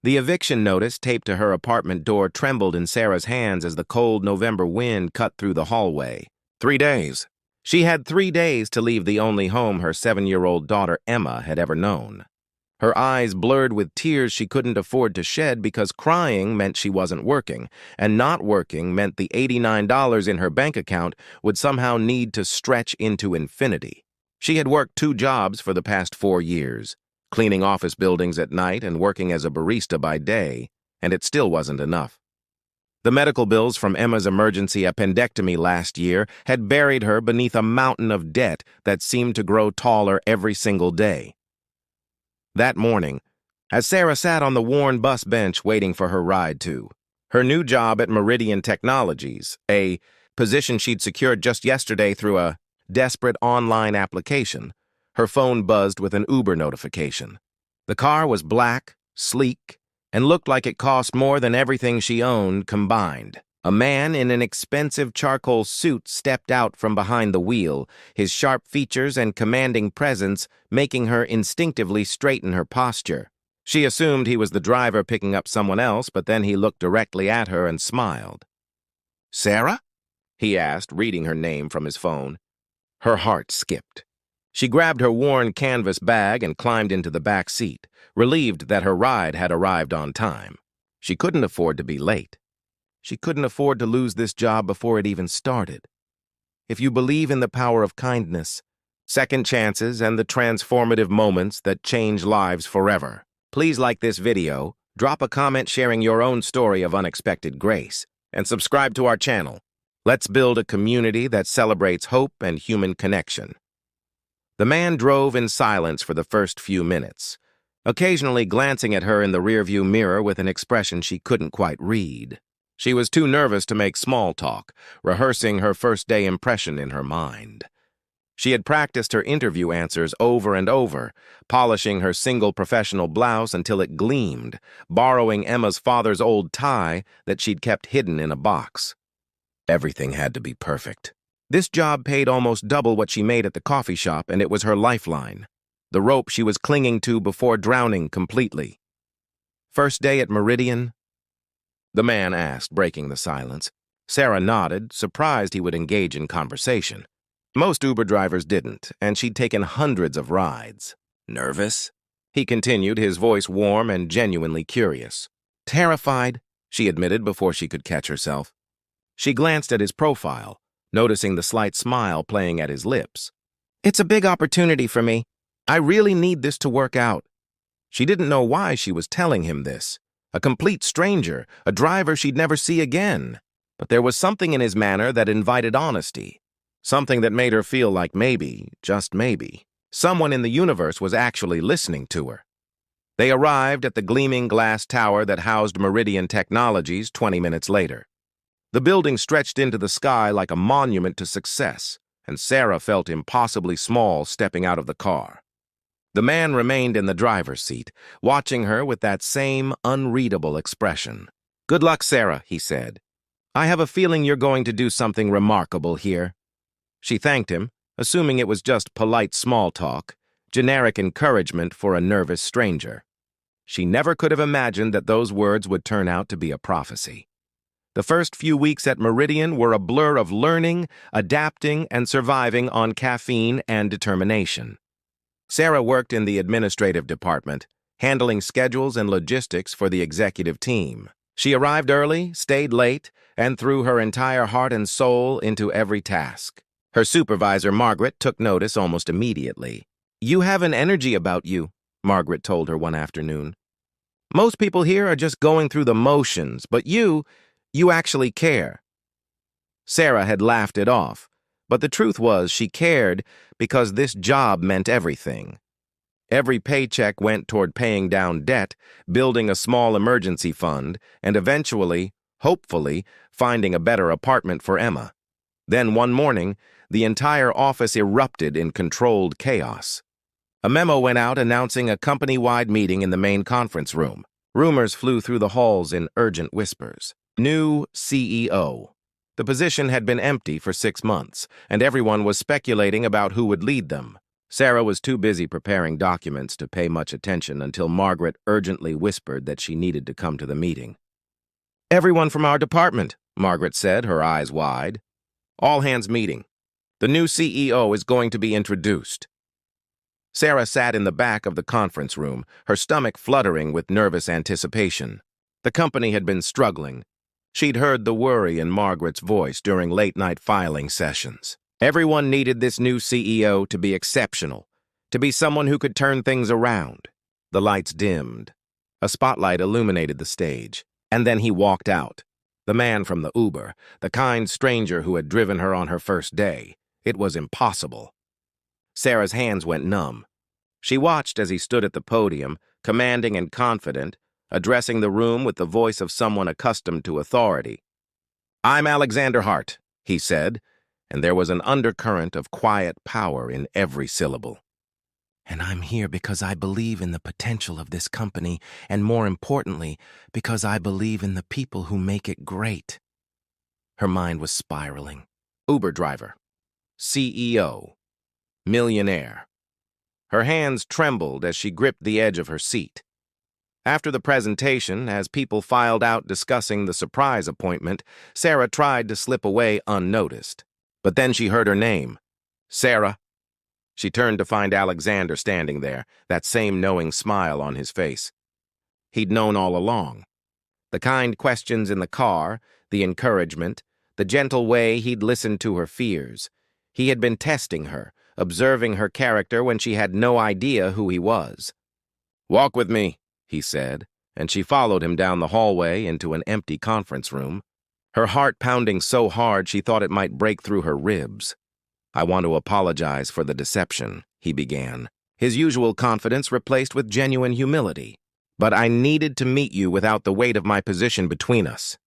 The eviction notice taped to her apartment door trembled in Sarah's hands as the cold November wind cut through the hallway. 3 days. She had 3 days to leave the only home her 7-year-old daughter Emma had ever known. Her eyes blurred with tears she couldn't afford to shed because crying meant she wasn't working, and not working meant the $89 in her bank account would somehow need to stretch into infinity. She had worked 2 jobs for the past 4 years, cleaning office buildings at night and working as a barista by day, and it still wasn't enough. The medical bills from Emma's emergency appendectomy last year had buried her beneath a mountain of debt that seemed to grow taller every single day. That morning, as Sarah sat on the worn bus bench waiting for her ride to her new job at Meridian Technologies, a position she'd secured just yesterday through a desperate online application, her phone buzzed with an Uber notification. The car was black, sleek, and looked like it cost more than everything she owned combined. A man in an expensive charcoal suit stepped out from behind the wheel, his sharp features and commanding presence making her instinctively straighten her posture. She assumed he was the driver picking up someone else, but then he looked directly at her and smiled. "Sarah?" he asked, reading her name from his phone. Her heart skipped. She grabbed her worn canvas bag and climbed into the back seat, relieved that her ride had arrived on time. She couldn't afford to be late. She couldn't afford to lose this job before it even started. If you believe in the power of kindness, second chances, and the transformative moments that change lives forever, please like this video, drop a comment sharing your own story of unexpected grace, and subscribe to our channel. Let's build a community that celebrates hope and human connection. The man drove in silence for the first few minutes, occasionally glancing at her in the rearview mirror with an expression she couldn't quite read. She was too nervous to make small talk, rehearsing her first-day impression in her mind. She had practiced her interview answers over and over, polishing her single professional blouse until it gleamed, borrowing Emma's father's old tie that she'd kept hidden in a box. Everything had to be perfect. This job paid almost double what she made at the coffee shop, and it was her lifeline, the rope she was clinging to before drowning completely. "First day at Meridian?" the man asked, breaking the silence. Sarah nodded, surprised he would engage in conversation. Most Uber drivers didn't, and she'd taken hundreds of rides. "Nervous?" he continued, his voice warm and genuinely curious. "Terrified," she admitted before she could catch herself. She glanced at his profile, noticing the slight smile playing at his lips. "It's a big opportunity for me. I really need this to work out." She didn't know why she was telling him this. A complete stranger, a driver she'd never see again. But there was something in his manner that invited honesty. Something that made her feel like maybe, just maybe, someone in the universe was actually listening to her. They arrived at the gleaming glass tower that housed Meridian Technologies 20 minutes later. The building stretched into the sky like a monument to success, and Sarah felt impossibly small stepping out of the car. The man remained in the driver's seat, watching her with that same unreadable expression. "Good luck, Sarah," he said. "I have a feeling you're going to do something remarkable here." She thanked him, assuming it was just polite small talk, generic encouragement for a nervous stranger. She never could have imagined that those words would turn out to be a prophecy. The first few weeks at Meridian were a blur of learning, adapting, and surviving on caffeine and determination. Sarah worked in the administrative department, handling schedules and logistics for the executive team. She arrived early, stayed late, and threw her entire heart and soul into every task. Her supervisor, Margaret, took notice almost immediately. "You have an energy about you," Margaret told her one afternoon. "Most people here are just going through the motions, but you actually care." Sarah had laughed it off, but the truth was she cared because this job meant everything. Every paycheck went toward paying down debt, building a small emergency fund, and eventually, hopefully, finding a better apartment for Emma. Then one morning, the entire office erupted in controlled chaos. A memo went out announcing a company-wide meeting in the main conference room. Rumors flew through the halls in urgent whispers. New CEO. The position had been empty for 6 months, and everyone was speculating about who would lead them. Sarah was too busy preparing documents to pay much attention until Margaret urgently whispered that she needed to come to the meeting. "Everyone from our department," Margaret said, her eyes wide. "All hands meeting. The new CEO is going to be introduced." Sarah sat in the back of the conference room, her stomach fluttering with nervous anticipation. The company had been struggling. She'd heard the worry in Margaret's voice during late-night filing sessions. Everyone needed this new CEO to be exceptional, to be someone who could turn things around. The lights dimmed. A spotlight illuminated the stage, and then he walked out. The man from the Uber, the kind stranger who had driven her on her first day. It was impossible. Sarah's hands went numb. She watched as he stood at the podium, commanding and confident, addressing the room with the voice of someone accustomed to authority. "I'm Alexander Hart," he said, and there was an undercurrent of quiet power in every syllable. "And I'm here because I believe in the potential of this company, and more importantly, because I believe in the people who make it great." Her mind was spiraling. Uber driver. CEO. Millionaire. Her hands trembled as she gripped the edge of her seat. After the presentation, as people filed out discussing the surprise appointment, Sarah tried to slip away unnoticed. But then she heard her name. "Sarah." She turned to find Alexander standing there, that same knowing smile on his face. He'd known all along. The kind questions in the car, the encouragement, the gentle way he'd listened to her fears. He had been testing her, observing her character when she had no idea who he was. "Walk with me," he said, and she followed him down the hallway into an empty conference room, her heart pounding so hard she thought it might break through her ribs. "I want to apologize for the deception," he began, his usual confidence replaced with genuine humility. "But I needed to meet you without the weight of my position between us.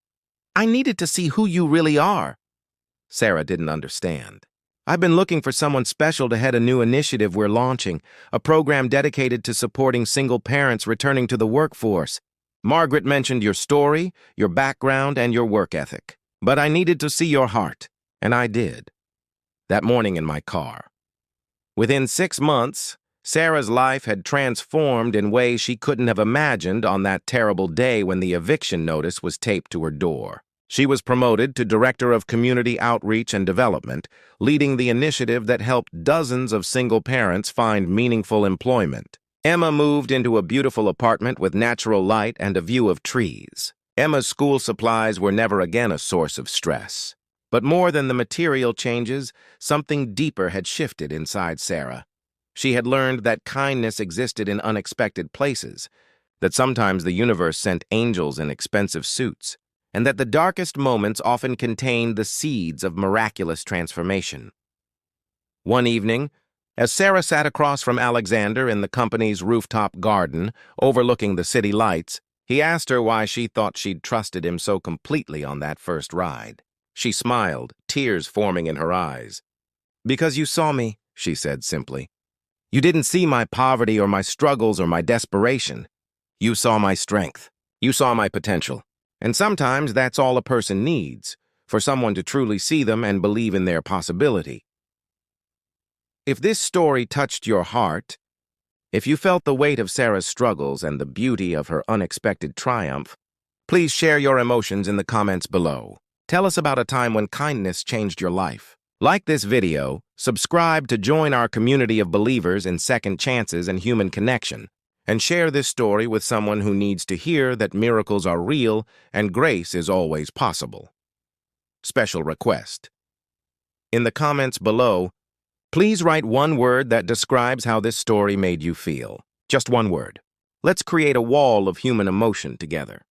I needed to see who you really are." Sarah didn't understand. "I've been looking for someone special to head a new initiative we're launching, a program dedicated to supporting single parents returning to the workforce. Margaret mentioned your story, your background, and your work ethic. But I needed to see your heart, and I did. That morning in my car." Within 6 months, Sarah's life had transformed in ways she couldn't have imagined on that terrible day when the eviction notice was taped to her door. She was promoted to Director of Community Outreach and Development, leading the initiative that helped dozens of single parents find meaningful employment. Emma moved into a beautiful apartment with natural light and a view of trees. Emma's school supplies were never again a source of stress. But more than the material changes, something deeper had shifted inside Sarah. She had learned that kindness existed in unexpected places, that sometimes the universe sent angels in expensive suits, and that the darkest moments often contained the seeds of miraculous transformation. One evening, as Sarah sat across from Alexander in the company's rooftop garden, overlooking the city lights, he asked her why she thought she'd trusted him so completely on that first ride. She smiled, tears forming in her eyes. "Because you saw me," she said simply. "You didn't see my poverty or my struggles or my desperation. You saw my strength. You saw my potential. And sometimes that's all a person needs, for someone to truly see them and believe in their possibility." If this story touched your heart, if you felt the weight of Sarah's struggles and the beauty of her unexpected triumph, please share your emotions in the comments below. Tell us about a time when kindness changed your life. Like this video, subscribe to join our community of believers in second chances and human connection, and share this story with someone who needs to hear that miracles are real and grace is always possible. Special request. In the comments below, please write one word that describes how this story made you feel. Just one word. Let's create a wall of human emotion together.